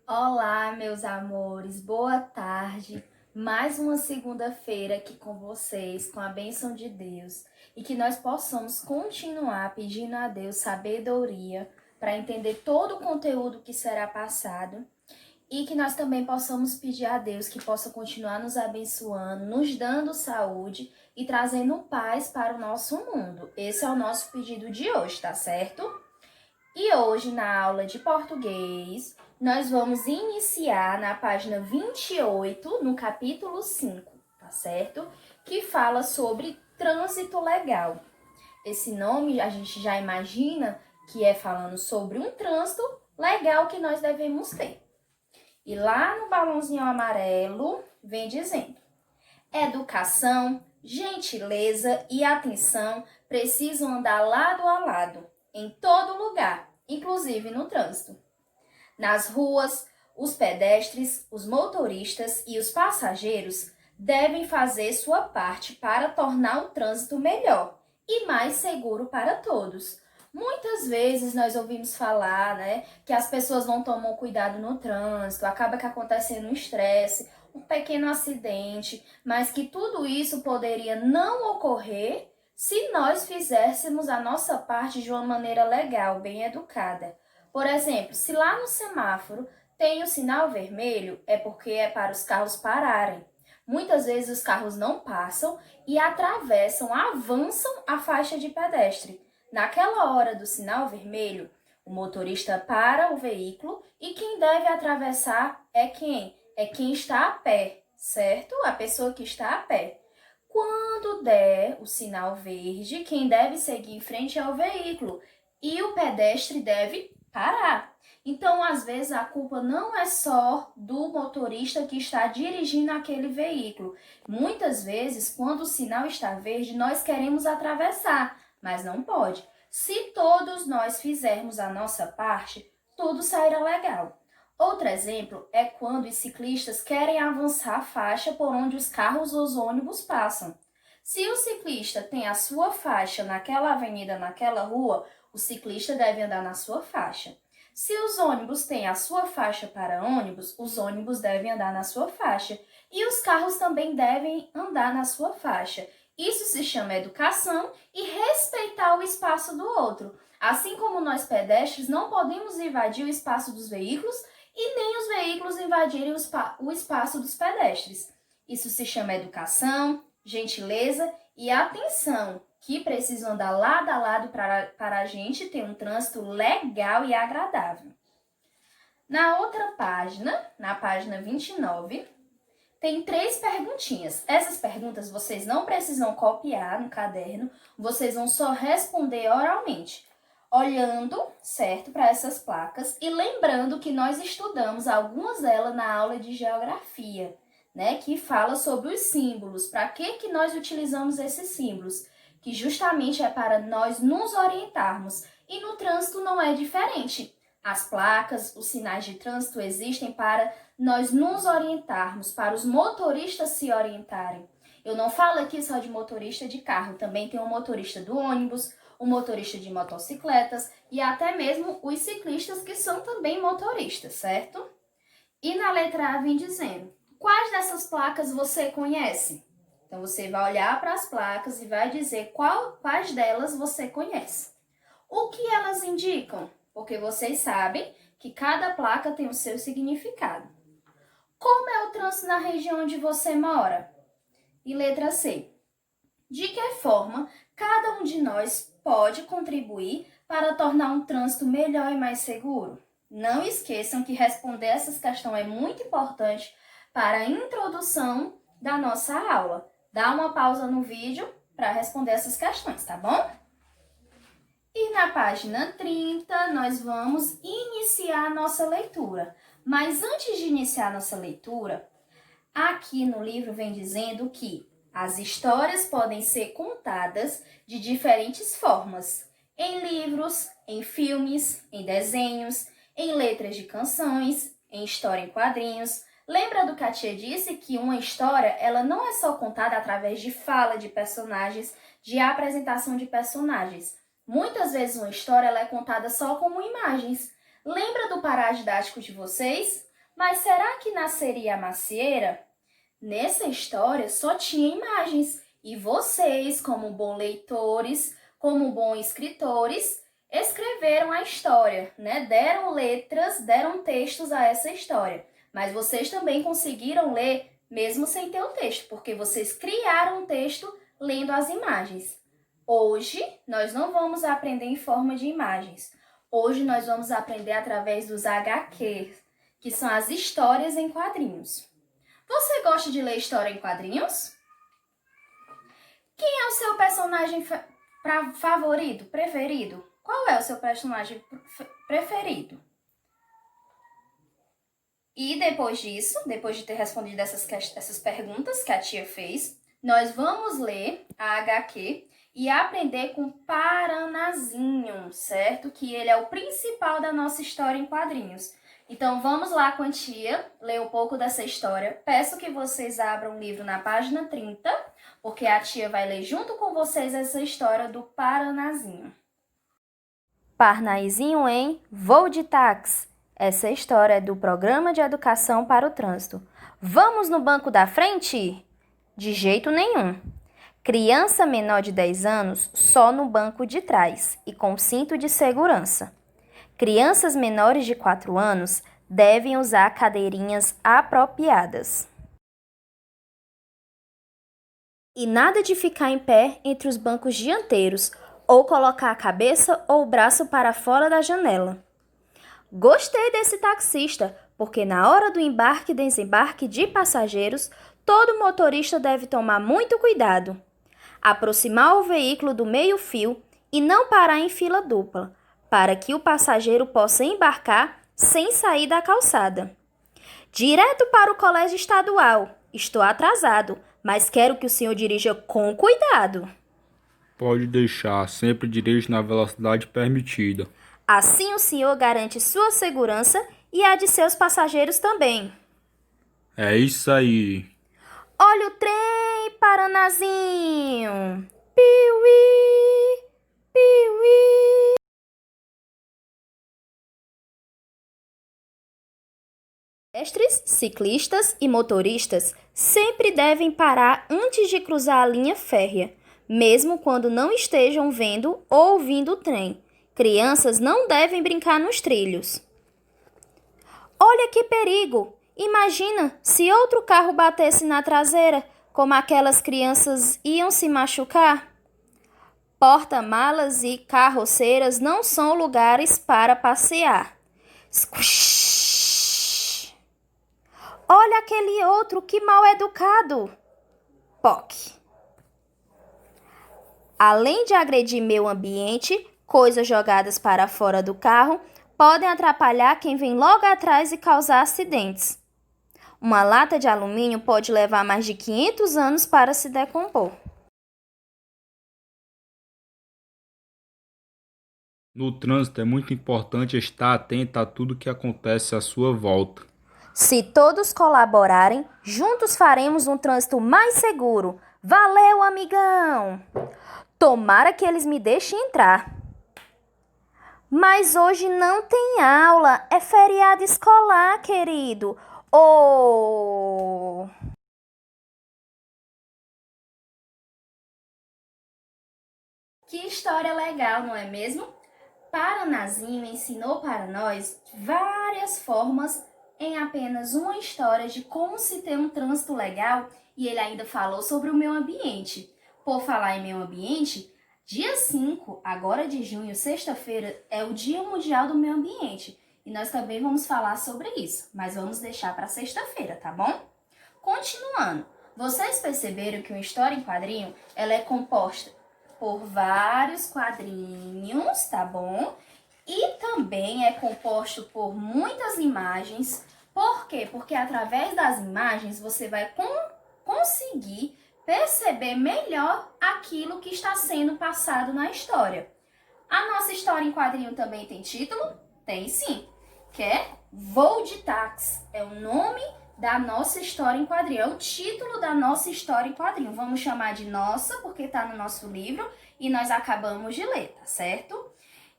Olá, meus amores, boa tarde. Mais uma segunda-feira aqui com vocês, com a bênção de Deus, e que nós possamos continuar pedindo a Deus sabedoria para entender todo o conteúdo que será passado, e que nós também possamos pedir a Deus que possa continuar nos abençoando, nos dando saúde e trazendo paz para o nosso mundo. Esse é o nosso pedido de hoje, tá certo? E hoje, na aula de português, nós vamos iniciar na página 28, no capítulo 5, tá certo? Que fala sobre trânsito legal. Esse nome a gente já imagina que é falando sobre um trânsito legal que nós devemos ter. E lá no balãozinho amarelo vem dizendo: educação, gentileza e atenção precisam andar lado a lado, em todo lugar, inclusive no trânsito. Nas ruas, os pedestres, os motoristas e os passageiros devem fazer sua parte para tornar o trânsito melhor e mais seguro para todos. Muitas vezes nós ouvimos falar, que as pessoas não tomam cuidado no trânsito, acaba que acontecendo um estresse, um pequeno acidente, mas que tudo isso poderia não ocorrer se nós fizéssemos a nossa parte de uma maneira legal, bem educada. Por exemplo, se lá no semáforo tem o sinal vermelho, é porque é para os carros pararem. Muitas vezes os carros não passam e atravessam, avançam a faixa de pedestre. Naquela hora do sinal vermelho, o motorista para o veículo e quem deve atravessar é quem? É quem está a pé, certo? A pessoa que está a pé. Quando der o sinal verde, quem deve seguir em frente é o veículo e o pedestre deve parar. Então, às vezes, a culpa não é só do motorista que está dirigindo aquele veículo. Muitas vezes, quando o sinal está verde, nós queremos atravessar, mas não pode. Se todos nós fizermos a nossa parte, tudo sairá legal. Outro exemplo é quando os ciclistas querem avançar a faixa por onde os carros ou os ônibus passam. Se o ciclista tem a sua faixa naquela avenida, naquela rua, o ciclista deve andar na sua faixa. Se os ônibus têm a sua faixa para ônibus, os ônibus devem andar na sua faixa. E os carros também devem andar na sua faixa. Isso se chama educação e respeitar o espaço do outro. Assim como nós pedestres não podemos invadir o espaço dos veículos e nem os veículos invadirem o espaço dos pedestres. Isso se chama educação, gentileza e atenção, que precisam andar lado a lado para a gente ter um trânsito legal e agradável. Na outra página, na página 29, tem 3 perguntinhas. Essas perguntas vocês não precisam copiar no caderno, vocês vão só responder oralmente, olhando, certo, para essas placas e lembrando que nós estudamos algumas delas na aula de geografia, que fala sobre os símbolos. Para que nós utilizamos esses símbolos? Que justamente é para nós nos orientarmos. E no trânsito não é diferente. As placas, os sinais de trânsito existem para nós nos orientarmos, para os motoristas se orientarem. Eu não falo aqui só de motorista de carro, também tem o motorista do ônibus, o motorista de motocicletas e até mesmo os ciclistas que são também motoristas, certo? E na letra A vem dizendo: quais dessas placas você conhece? Então você vai olhar para as placas e vai dizer quais delas você conhece. O que elas indicam? Porque vocês sabem que cada placa tem o seu significado. Como é o trânsito na região onde você mora? E letra C. De que forma cada um de nós pode contribuir para tornar um trânsito melhor e mais seguro? Não esqueçam que responder essas questões é muito importante para a introdução da nossa aula. Dá uma pausa no vídeo para responder essas questões, tá bom? E na página 30, nós vamos iniciar a nossa leitura. Mas antes de iniciar a nossa leitura, aqui no livro vem dizendo que as histórias podem ser contadas de diferentes formas. Em livros, em filmes, em desenhos, em letras de canções, em história em quadrinhos. Lembra do que a tia disse que uma história ela não é só contada através de fala de personagens, de apresentação de personagens. Muitas vezes uma história ela é contada só como imagens. Lembra do paradidático de vocês? Mas será que nasceria a macieira? Nessa história só tinha imagens e vocês, como bons leitores, como bons escritores, escreveram a história, né? Deram letras, deram textos a essa história. Mas vocês também conseguiram ler mesmo sem ter o texto, porque vocês criaram o texto lendo as imagens. Hoje, nós não vamos aprender em forma de imagens. Hoje, nós vamos aprender através dos HQs, que são as histórias em quadrinhos. Você gosta de ler história em quadrinhos? Quem é o seu personagem favorito, preferido? Qual é o seu personagem preferido? E depois disso, depois de ter respondido essas perguntas que a tia fez, nós vamos ler a HQ e aprender com Paranazinho, certo? Que ele é o principal da nossa história em quadrinhos. Então vamos lá com a tia, ler um pouco dessa história. Peço que vocês abram o livro na página 30, porque a tia vai ler junto com vocês essa história do Paranazinho. Parnaizinho em Voo de Táxi. Essa história é do Programa de Educação para o Trânsito. Vamos no banco da frente? De jeito nenhum. Criança menor de 10 anos só no banco de trás e com cinto de segurança. Crianças menores de 4 anos devem usar cadeirinhas apropriadas. E nada de ficar em pé entre os bancos dianteiros ou colocar a cabeça ou o braço para fora da janela. Gostei desse taxista, porque na hora do embarque e desembarque de passageiros, todo motorista deve tomar muito cuidado. Aproximar o veículo do meio-fio e não parar em fila dupla, para que o passageiro possa embarcar sem sair da calçada. Direto para o colégio estadual. Estou atrasado, mas quero que o senhor dirija com cuidado. Pode deixar, sempre dirige na velocidade permitida. Assim o senhor garante sua segurança e a de seus passageiros também. É isso aí. Olha o trem, Paranazinho! Piuí, piuí. Pedestres, ciclistas e motoristas sempre devem parar antes de cruzar a linha férrea, mesmo quando não estejam vendo ou ouvindo o trem. Crianças não devem brincar nos trilhos. Olha que perigo! Imagina se outro carro batesse na traseira, como aquelas crianças iam se machucar? Porta-malas e carroceiras não são lugares para passear. Squish! Olha aquele outro, que mal educado! POC! Além de agredir meio ambiente, coisas jogadas para fora do carro podem atrapalhar quem vem logo atrás e causar acidentes. Uma lata de alumínio pode levar mais de 500 anos para se decompor. No trânsito é muito importante estar atento a tudo que acontece à sua volta. Se todos colaborarem, juntos faremos um trânsito mais seguro. Valeu, amigão! Tomara que eles me deixem entrar. Mas hoje não tem aula, é feriado escolar, querido. Oh! Que história legal, não é mesmo? Paranazinho ensinou para nós várias formas em apenas uma história de como se ter um trânsito legal, e ele ainda falou sobre o meio ambiente. Por falar em meio ambiente, dia 5, agora de junho, sexta-feira, é o Dia Mundial do Meio Ambiente. E nós também vamos falar sobre isso, mas vamos deixar para sexta-feira, tá bom? Continuando, vocês perceberam que uma história em quadrinho, ela é composta por vários quadrinhos, tá bom? E também é composto por muitas imagens. Por quê? Porque através das imagens você vai conseguir perceber melhor aquilo que está sendo passado na história. A nossa história em quadrinho também tem título? Tem sim, que é Voo de Táxi. É o nome da nossa história em quadrinho, é o título da nossa história em quadrinho. Vamos chamar de nossa, porque está no nosso livro e nós acabamos de ler, tá certo?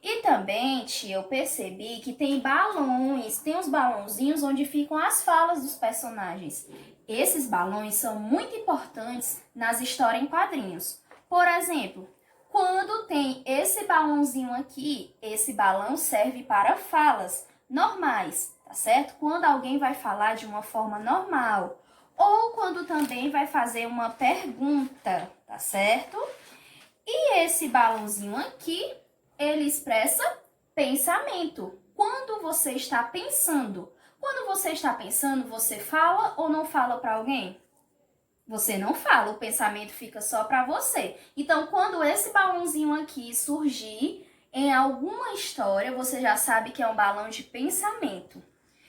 E também, tia, eu percebi que tem balões, tem uns balãozinhos onde ficam as falas dos personagens. Esses balões são muito importantes nas histórias em quadrinhos. Por exemplo, quando tem esse balãozinho aqui, esse balão serve para falas normais, tá certo? Quando alguém vai falar de uma forma normal. Ou quando também vai fazer uma pergunta, tá certo? E esse balãozinho aqui, ele expressa pensamento. Quando você está pensando. Quando você está pensando, você fala ou não fala para alguém? Você não fala, o pensamento fica só para você. Então, quando esse balãozinho aqui surgir em alguma história, você já sabe que é um balão de pensamento.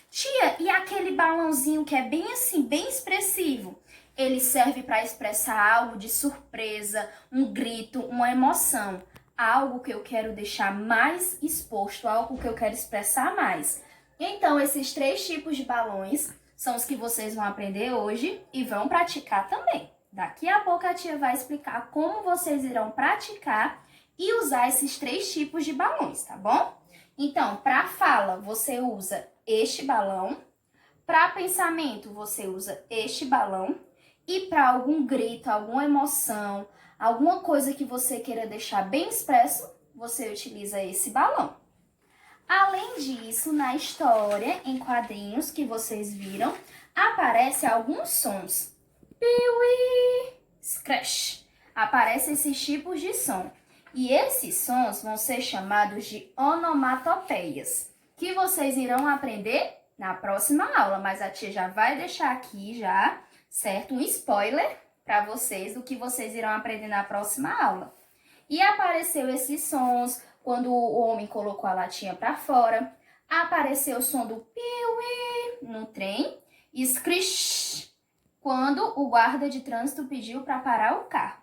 Tia, e aquele balãozinho que é bem assim, bem expressivo? Ele serve para expressar algo de surpresa, um grito, uma emoção. Algo que eu quero deixar mais exposto, algo que eu quero expressar mais. Então, esses 3 tipos de balões são os que vocês vão aprender hoje e vão praticar também. Daqui a pouco a tia vai explicar como vocês irão praticar e usar esses 3 tipos de balões, tá bom? Então, para fala, você usa este balão. Para pensamento, você usa este balão. E para algum grito, alguma emoção, alguma coisa que você queira deixar bem expresso, você utiliza esse balão. Além disso, na história, em quadrinhos que vocês viram, aparecem alguns sons. Piuí, scratch. Aparecem esses tipos de som. E esses sons vão ser chamados de onomatopeias, que vocês irão aprender na próxima aula, mas a tia já vai deixar aqui já, certo? Um spoiler para vocês do que vocês irão aprender na próxima aula. E apareceu esses sons quando o homem colocou a latinha para fora. Apareceu o som do piuí no trem. E scrish quando o guarda de trânsito pediu para parar o carro.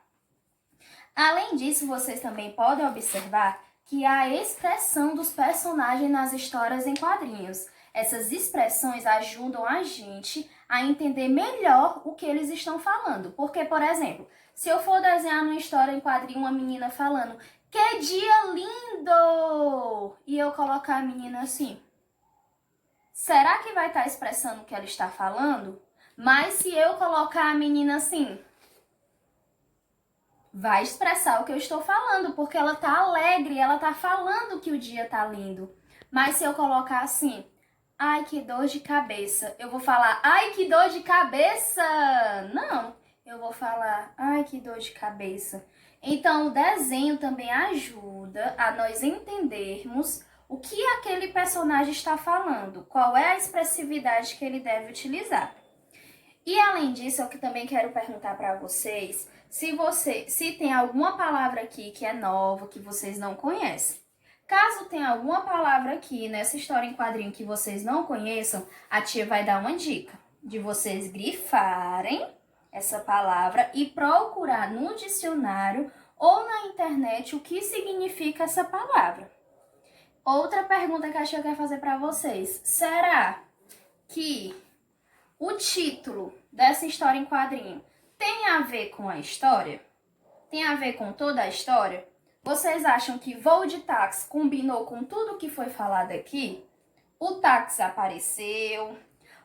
Além disso, vocês também podem observar que há a expressão dos personagens nas histórias em quadrinhos. Essas expressões ajudam a gente a entender melhor o que eles estão falando. Porque, por exemplo, se eu for desenhar numa história em quadrinho uma menina falando "Que dia lindo!" e eu colocar a menina assim, será que vai estar expressando o que ela está falando? Mas se eu colocar a menina assim, vai expressar o que eu estou falando, porque ela tá alegre, ela tá falando que o dia tá lindo. Mas se eu colocar assim, ai, que dor de cabeça, eu vou falar, ai, que dor de cabeça! Não, eu vou falar, ai, que dor de cabeça. Então, o desenho também ajuda a nós entendermos o que aquele personagem está falando, qual é a expressividade que ele deve utilizar. E além disso, eu também quero perguntar para vocês se tem alguma palavra aqui que é nova, que vocês não conhecem. Caso tenha alguma palavra aqui nessa história em quadrinho que vocês não conheçam, a tia vai dar uma dica de vocês grifarem essa palavra e procurar no dicionário ou na internet o que significa essa palavra. Outra pergunta que a tia quer fazer para vocês. Será que o título dessa história em quadrinho tem a ver com a história? Tem a ver com toda a história? Vocês acham que voo de táxi combinou com tudo que foi falado aqui? O táxi apareceu,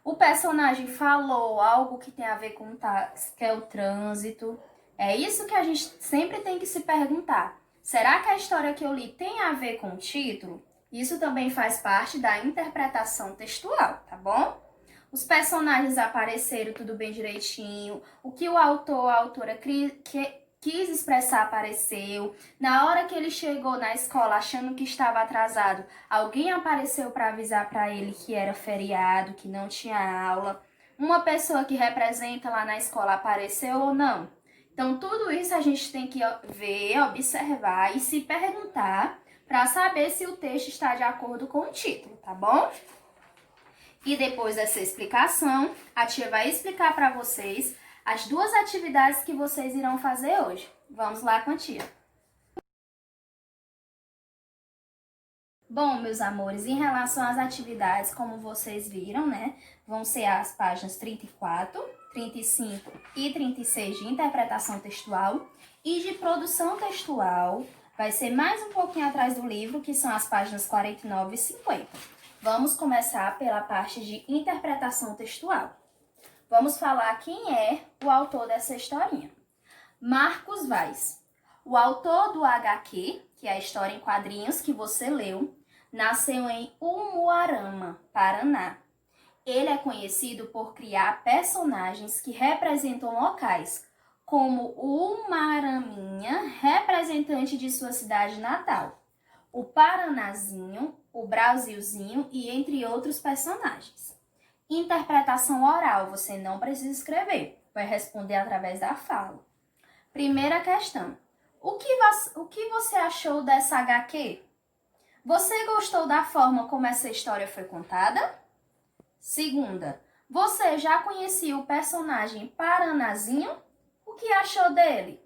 o personagem falou algo que tem a ver com o táxi, que é o trânsito. É isso que a gente sempre tem que se perguntar. Será que a história que eu li tem a ver com o título? Isso também faz parte da interpretação textual, tá bom? Os personagens apareceram tudo bem direitinho, o que o autor, a autora quis expressar apareceu. Na hora que ele chegou na escola achando que estava atrasado, alguém apareceu para avisar para ele que era feriado, que não tinha aula. Uma pessoa que representa lá na escola apareceu ou não? Então tudo isso a gente tem que ver, observar e se perguntar para saber se o texto está de acordo com o título, tá bom? E depois dessa explicação, a tia vai explicar para vocês as 2 atividades que vocês irão fazer hoje. Vamos lá com a tia. Bom, meus amores, em relação às atividades, como vocês viram, né? Vão ser as páginas 34, 35 e 36 de interpretação textual e de produção textual. Vai ser mais um pouquinho atrás do livro, que são as páginas 49 e 50. Vamos começar pela parte de interpretação textual. Vamos falar quem é o autor dessa historinha. Marcos Vaz. O autor do HQ, que é a história em quadrinhos que você leu, nasceu em Umuarama, Paraná. Ele é conhecido por criar personagens que representam locais, como o Umaraminha, representante de sua cidade natal, o Paranazinho, o Brasilzinho e entre outros personagens. Interpretação oral, você não precisa escrever, vai responder através da fala. Primeira questão, o que você achou dessa HQ? Você gostou da forma como essa história foi contada? Segunda, você já conhecia o personagem Paranazinho? O que achou dele?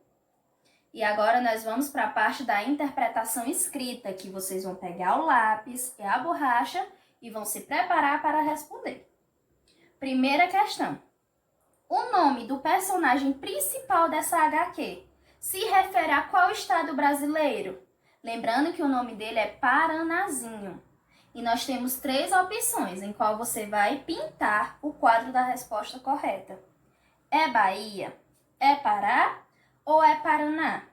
E agora nós vamos para a parte da interpretação escrita, que vocês vão pegar o lápis e a borracha e vão se preparar para responder. Primeira questão. O nome do personagem principal dessa HQ se refere a qual estado brasileiro? Lembrando que o nome dele é Paranazinho. E nós temos 3 opções em qual você vai pintar o quadro da resposta correta. É Bahia? É Pará? Ou é Paraná?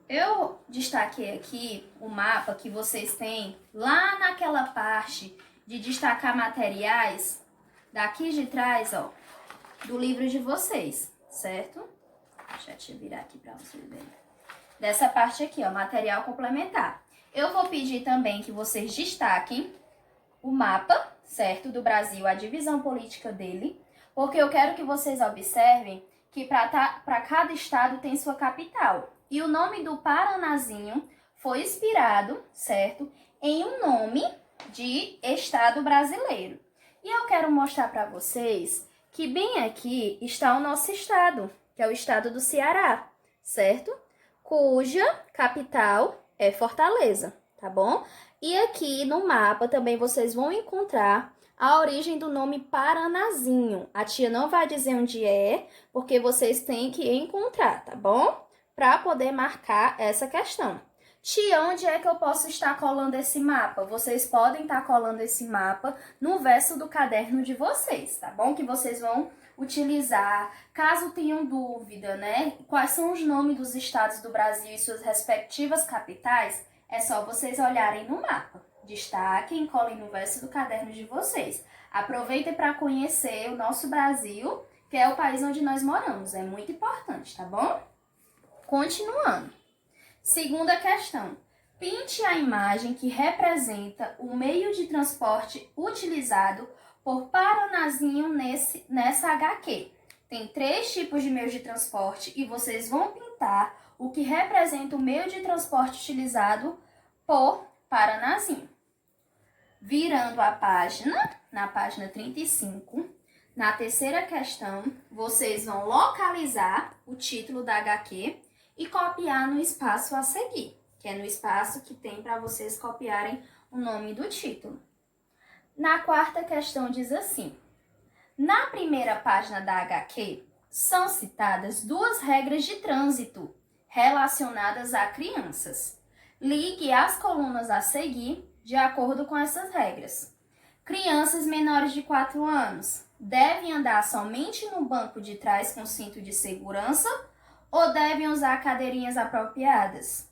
Eu destaquei aqui o mapa que vocês têm lá naquela parte de destacar materiais, daqui de trás, ó, do livro de vocês, certo? Deixa eu virar aqui para vocês verem. Dessa parte aqui, ó, material complementar. Eu vou pedir também que vocês destaquem o mapa, certo, do Brasil, a divisão política dele, porque eu quero que vocês observem que para cada estado tem sua capital. E o nome do Paranazinho foi inspirado, certo, em um nome de estado brasileiro. E eu quero mostrar para vocês que bem aqui está o nosso estado, que é o estado do Ceará, certo? Cuja capital é Fortaleza, tá bom? E aqui no mapa também vocês vão encontrar a origem do nome Paranazinho. A tia não vai dizer onde é, porque vocês têm que encontrar, tá bom? Para poder marcar essa questão. Tia, onde é que eu posso estar colando esse mapa? Vocês podem estar colando esse mapa no verso do caderno de vocês, tá bom? Que vocês vão utilizar, caso tenham dúvida, né? Quais são os nomes dos estados do Brasil e suas respectivas capitais, é só vocês olharem no mapa. Destaquem e colhem no verso do caderno de vocês. Aproveitem para conhecer o nosso Brasil, que é o país onde nós moramos. É muito importante, tá bom? Continuando. Segunda questão. Pinte a imagem que representa o meio de transporte utilizado por Paranazinho nessa HQ. Tem 3 tipos de meios de transporte e vocês vão pintar o que representa o meio de transporte utilizado por Paranazinho. Virando a página, na página 35, na terceira questão, vocês vão localizar o título da HQ e copiar no espaço a seguir, que é no espaço que tem para vocês copiarem o nome do título. Na quarta questão diz assim: na primeira página da HQ são citadas 2 regras de trânsito relacionadas a crianças. Ligue as colunas a seguir de acordo com essas regras. Crianças menores de 4 anos devem andar somente no banco de trás com cinto de segurança ou devem usar cadeirinhas apropriadas?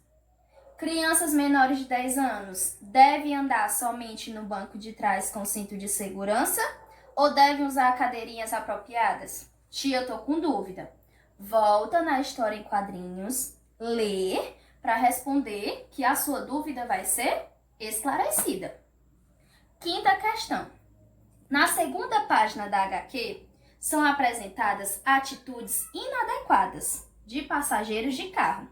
Crianças menores de 10 anos devem andar somente no banco de trás com cinto de segurança ou devem usar cadeirinhas apropriadas? Tia, eu tô com dúvida. Volta na história em quadrinhos, lê para responder que a sua dúvida vai ser esclarecida. Quinta questão. Na segunda página da HQ são apresentadas atitudes inadequadas de passageiros de carro.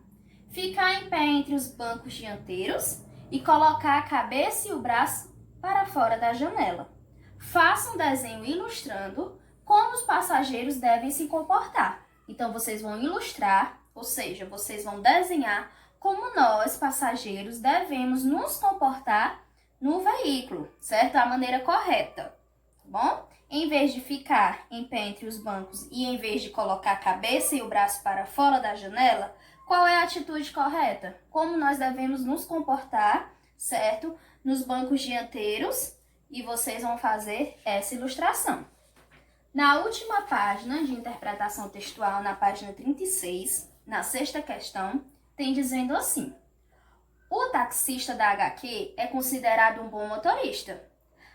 Ficar em pé entre os bancos dianteiros e colocar a cabeça e o braço para fora da janela. Faça um desenho ilustrando como os passageiros devem se comportar. Então, vocês vão ilustrar, ou seja, vocês vão desenhar como nós, passageiros, devemos nos comportar no veículo, certo? Da maneira correta, tá bom? Em vez de ficar em pé entre os bancos e em vez de colocar a cabeça e o braço para fora da janela, Qual é a atitude correta? Como nós devemos nos comportar, certo? Nos bancos dianteiros, e vocês vão fazer essa ilustração. Na última página de interpretação textual, na página 36, na sexta questão, tem dizendo assim: o taxista da HQ é considerado um bom motorista.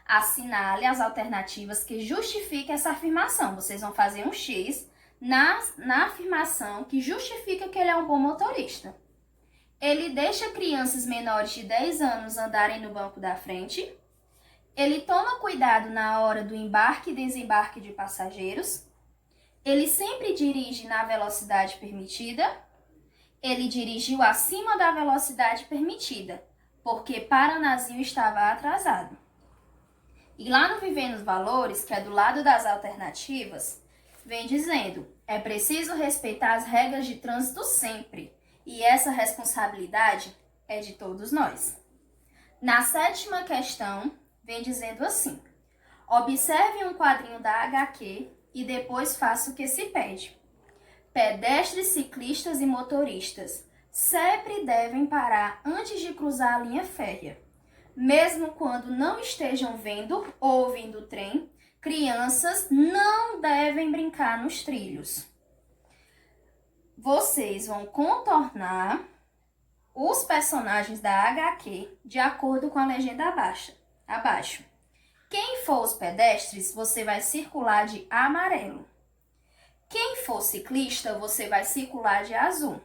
Assinale as alternativas que justifiquem essa afirmação. Vocês vão fazer um X na afirmação que justifica que ele é um bom motorista. Ele deixa crianças menores de 10 anos andarem no banco da frente. Ele toma cuidado na hora do embarque e desembarque de passageiros. Ele sempre dirige na velocidade permitida. Ele dirigiu acima da velocidade permitida, porque Paranazinho estava atrasado. E lá no Vivendo os Valores, que é do lado das alternativas, vem dizendo: é preciso respeitar as regras de trânsito sempre, e essa responsabilidade é de todos nós. Na sétima questão, vem dizendo assim: observe um quadrinho da HQ e depois faça o que se pede. Pedestres, ciclistas e motoristas sempre devem parar antes de cruzar a linha férrea. Mesmo quando não estejam vendo ou ouvindo o trem, crianças não devem brincar nos trilhos. Vocês vão contornar os personagens da HQ de acordo com a legenda abaixo. Quem for os pedestres, você vai circular de amarelo. Quem for ciclista, você vai circular de azul.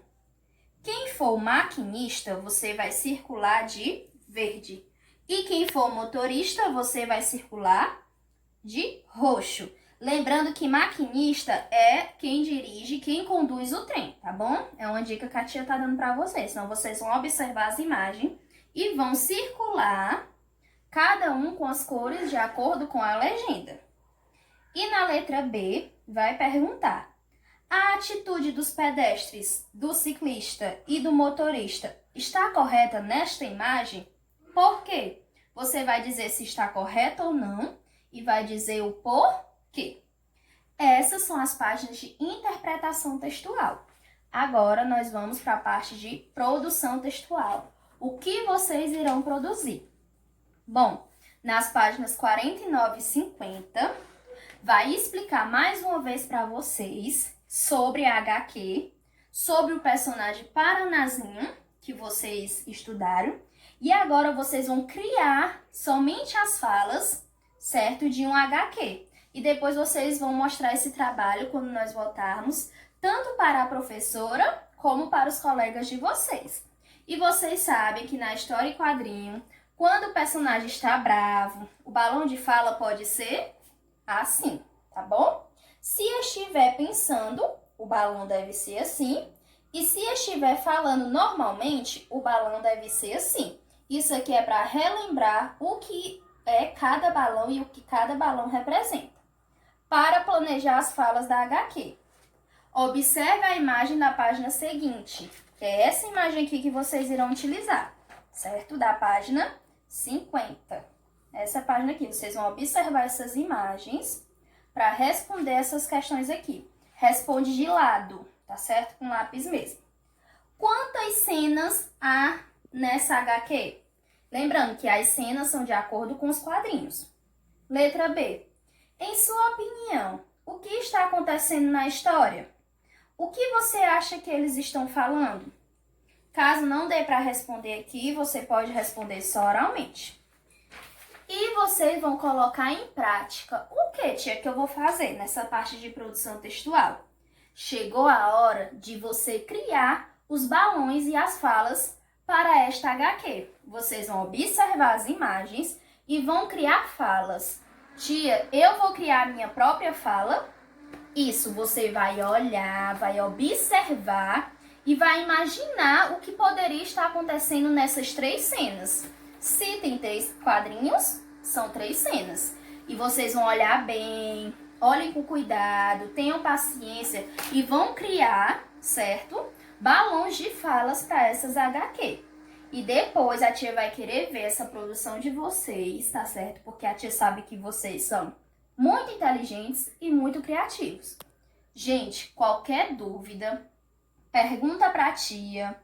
Quem for maquinista, você vai circular de verde. E quem for motorista, você vai circular de roxo. Lembrando que maquinista é quem dirige, quem conduz o trem, tá bom? É uma dica que a tia tá dando para vocês. Então, vocês vão observar as imagens e vão circular, cada um com as cores de acordo com a legenda. E na letra B, vai perguntar: a atitude dos pedestres, do ciclista e do motorista está correta nesta imagem? Por quê? Você vai dizer se está correto ou não e vai dizer o porquê. Essas são as páginas de interpretação textual. Agora nós vamos para a parte de produção textual. O que vocês irão produzir? Bom, nas páginas 49 e 50, vai explicar mais uma vez para vocês sobre a HQ, sobre o personagem Paranazinho, que vocês estudaram. E agora vocês vão criar somente as falas, certo? De um HQ. E depois vocês vão mostrar esse trabalho quando nós voltarmos, tanto para a professora como para os colegas de vocês. E vocês sabem que na história e quadrinho, quando o personagem está bravo, o balão de fala pode ser assim, tá bom? Se estiver pensando, o balão deve ser assim. E se estiver falando normalmente, o balão deve ser assim. Isso aqui é para relembrar o que é cada balão e o que cada balão representa. Para planejar as falas da HQ, observe a imagem da página seguinte, que é essa imagem aqui que vocês irão utilizar, certo? Da página 50. Essa página aqui, vocês vão observar essas imagens para responder essas questões aqui. Responde de lado, tá certo? Com lápis mesmo. Quantas cenas há nessa HQ? Lembrando que as cenas são de acordo com os quadrinhos. Letra B. Em sua opinião, o que está acontecendo na história? O que você acha que eles estão falando? Caso não dê para responder aqui, você pode responder só oralmente. E vocês vão colocar em prática o que, tia, que eu vou fazer nessa parte de produção textual? Chegou a hora de você criar os balões e as falas para esta HQ. Vocês vão observar as imagens e vão criar falas. Tia, eu vou criar a minha própria fala. Isso, você vai olhar, vai observar e vai imaginar o que poderia estar acontecendo nessas 3 cenas. Se tem 3 quadrinhos, são 3 cenas. E vocês vão olhar bem, olhem com cuidado, tenham paciência e vão criar, certo? Balões de falas para essas HQ. E depois a tia vai querer ver essa produção de vocês, tá certo? Porque a tia sabe que vocês são muito inteligentes e muito criativos. Gente, qualquer dúvida, pergunta pra tia.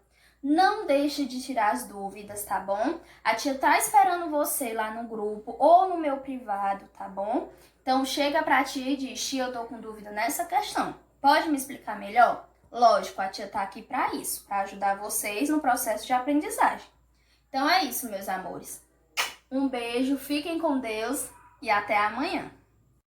Não deixe de tirar as dúvidas, tá bom? A tia tá esperando você lá no grupo ou no meu privado, tá bom? Então chega pra tia e diz: tia, eu tô com dúvida nessa questão. Pode me explicar melhor? Lógico, a tia tá aqui pra isso, pra ajudar vocês no processo de aprendizagem. Então é isso, meus amores. Um beijo, fiquem com Deus e até amanhã.